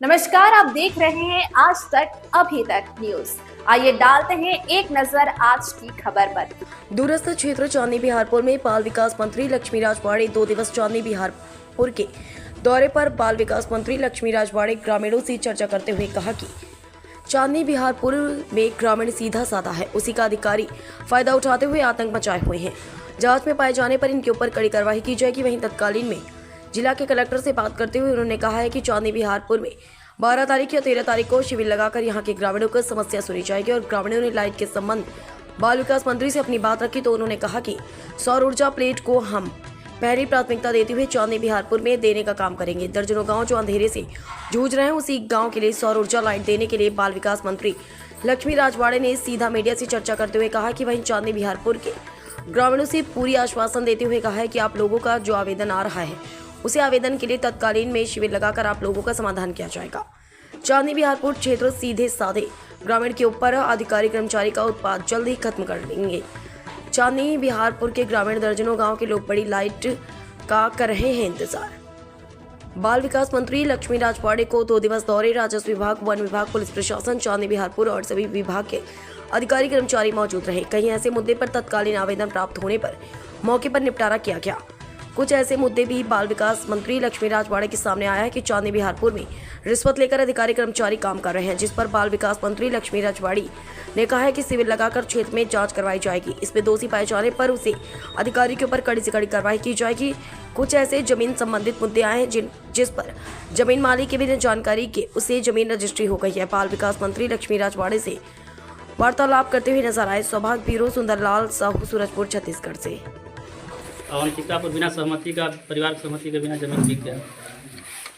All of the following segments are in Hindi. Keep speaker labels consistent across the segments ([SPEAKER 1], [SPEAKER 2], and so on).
[SPEAKER 1] नमस्कार, आप देख रहे हैं आज तक अभी तक न्यूज। आइए डालते हैं एक नजर आज की खबर पर।
[SPEAKER 2] दूरस्थ क्षेत्र चांदनी बिहारपुर में बाल विकास मंत्री लक्ष्मी राजवाड़े 2 दिवस चांदनी बिहारपुर के दौरे पर बाल विकास मंत्री लक्ष्मी राजवाड़े ग्रामीणों से चर्चा करते हुए कहा कि चांदनी बिहारपुर में ग्रामीण सीधा साधा है, उसी का अधिकारी फायदा उठाते हुए आतंक मचाए हुए हैं। जांच में पाए जाने पर इनके ऊपर कड़ी कार्रवाई की जाएगी। वहीं तत्कालीन में जिला के कलेक्टर से बात करते हुए उन्होंने कहा है कि चांदनी बिहारपुर में 12 तारीख या 13 तारीख को शिविर लगाकर यहां के ग्रामीणों की समस्या सुनी जाएगी। और ग्रामीणों ने लाइट के संबंध बाल विकास मंत्री से अपनी बात रखी तो उन्होंने कहा कि सौर ऊर्जा प्लेट को हम पहली प्राथमिकता देते हुए चांदनी बिहारपुर में देने का काम करेंगे। दर्जनों गांव जो अंधेरे से जूझ रहे हैं, उसी गांव के लिए सौर ऊर्जा लाइट देने के लिए बाल विकास मंत्री लक्ष्मी राजवाड़े ने सीधा मीडिया से चर्चा करते हुए कहा कि वहीं चांदनी बिहारपुर के ग्रामीणों से पूरी आश्वासन देते हुए कहा है कि आप लोगों का जो आवेदन आ रहा है उसे आवेदन के लिए तत्कालीन में शिविर लगाकर आप लोगों का समाधान किया जाएगा। चांदनी बिहारपुर क्षेत्र सीधे साधे ग्रामीण के ऊपर अधिकारी कर्मचारी का उत्पाद जल्द ही खत्म कर देंगे। चांदनी बिहारपुर के ग्रामीण दर्जनों गांव के लोग बड़ी लाइट का कर रहे हैं इंतजार। बाल विकास मंत्री लक्ष्मी राजवाड़े को 2 दिवस दौरे राजस्व विभाग, वन विभाग, पुलिस प्रशासन, चांदनी बिहारपुर और सभी विभाग के अधिकारी कर्मचारी मौजूद रहे। कहीं ऐसे मुद्दे पर तत्कालीन आवेदन प्राप्त होने पर मौके पर निपटारा किया गया। कुछ ऐसे मुद्दे भी बाल विकास मंत्री लक्ष्मी राजवाड़े के सामने आया है कि चांदनी बिहारपुर में रिश्वत लेकर अधिकारी कर्मचारी काम कर रहे हैं, जिस पर बाल विकास मंत्री लक्ष्मी राजवाड़ी ने कहा है कि शिविर लगाकर क्षेत्र में जांच करवाई जाएगी। इसमें दोषी पाए जाने पर उसे अधिकारी के ऊपर कड़ी से कड़ी कार्रवाई की जाएगी। कुछ ऐसे जमीन संबंधित मुद्दे आए हैं जिस पर जमीन मालिक के बिना जानकारी के उसे जमीन रजिस्ट्री हो गई है। बाल विकास मंत्री लक्ष्मी राजवाड़े से वार्तालाप करते हुए नजर आए। सौभाग्य ब्यूरो, सुंदरलाल साहू, सूरजपुर, छत्तीसगढ़ से।
[SPEAKER 3] और चित्रापुर बिना सहमति का, परिवार की सहमति के बिना जमीन बिक गया।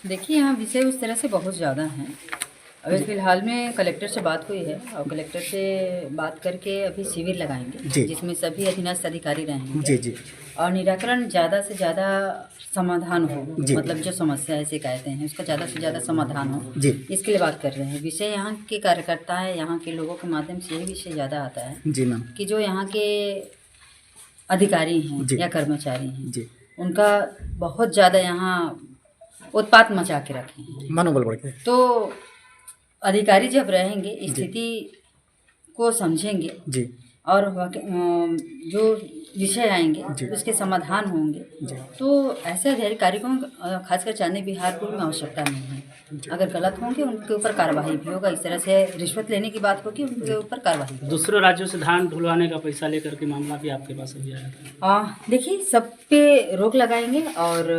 [SPEAKER 4] देखिए, यहाँ विषय उस तरह से बहुत ज़्यादा हैं। अभी फ़िलहाल में कलेक्टर से बात हुई है और कलेक्टर से बात करके अभी शिविर लगाएंगे जिसमें सभी अधीनस्थ अधिकारी रहेंगे जी और निराकरण ज़्यादा से ज़्यादा समाधान हो, मतलब जो समस्या है, शिकायतें हैं, उसका ज़्यादा से ज़्यादा समाधान हो, इसके लिए बात कर रहे हैं। विषय यहाँ के कार्यकर्ता है, यहाँ के लोगों के माध्यम से यही विषय ज़्यादा आता है जी मैम, कि जो यहाँ के अधिकारी हैं या कर्मचारी हैं, उनका बहुत ज़्यादा यहाँ उत्पात मचा के रखे हैं,
[SPEAKER 5] मनोबल बढ़ गया।
[SPEAKER 4] तो अधिकारी जब रहेंगे, स्थिति को समझेंगे जी और जो विषय आएंगे उसके समाधान होंगे, तो ऐसे अधिकारी को खासकर चांदनी बिहारपुर में आवश्यकता नहीं है। अगर गलत होंगे उनके ऊपर कार्रवाई भी होगा। इस तरह से रिश्वत लेने की बात होगी, उनके ऊपर कार्रवाई होगी।
[SPEAKER 3] दूसरे राज्यों से धान ढुलवाने का पैसा लेकर के मामला भी आपके पास अभी आया था।
[SPEAKER 4] देखिए, सब पे रोक लगाएंगे और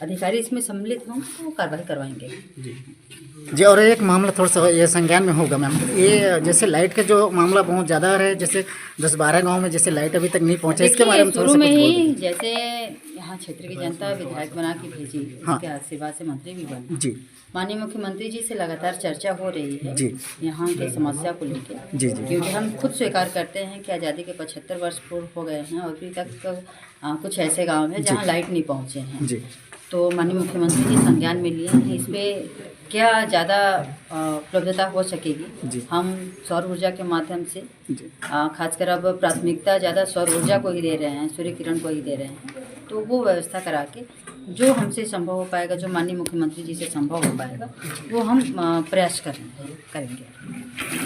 [SPEAKER 4] अधिकारी इसमें सम्मिलित होंगे तो कार्रवाई करवाएंगे
[SPEAKER 5] जी। और एक मामला थोड़ा सा ये संज्ञान में होगा मैम, ये जैसे लाइट का जो मामला बहुत ज़्यादा है, जैसे 10-12 गांव में जैसे लाइट अभी तक नहीं पहुंचे, इसके बारे में थोड़ा सा कुछ बोल दीजिए।
[SPEAKER 4] जैसे यहाँ क्षेत्र की जनता विधायक बना के भेजी, इसके आशीर्वाद से मंत्री भी बने जी। माननीय मुख्यमंत्री जी से लगातार चर्चा हो रही है जी यहाँ की समस्या को लेकर जी, क्योंकि हम खुद स्वीकार करते हैं कि आज़ादी के 75 वर्ष पूर्व हो गए हैं और अभी तक कुछ ऐसे गाँव हैं जहाँ लाइट नहीं पहुँचे हैं जी। तो माननीय मुख्यमंत्री जी संज्ञान में लिए हैं, इस पर क्या ज़्यादा उपलब्धता हो सकेगी जी। हम सौर ऊर्जा के माध्यम से खासकर अब प्राथमिकता ज़्यादा सौर ऊर्जा को ही दे रहे हैं, सूर्य किरण को ही दे रहे हैं, तो वो व्यवस्था करा के जो हमसे संभव हो पाएगा, जो माननीय मुख्यमंत्री जी से संभव हो पाएगा, वो हम प्रयास करेंगे।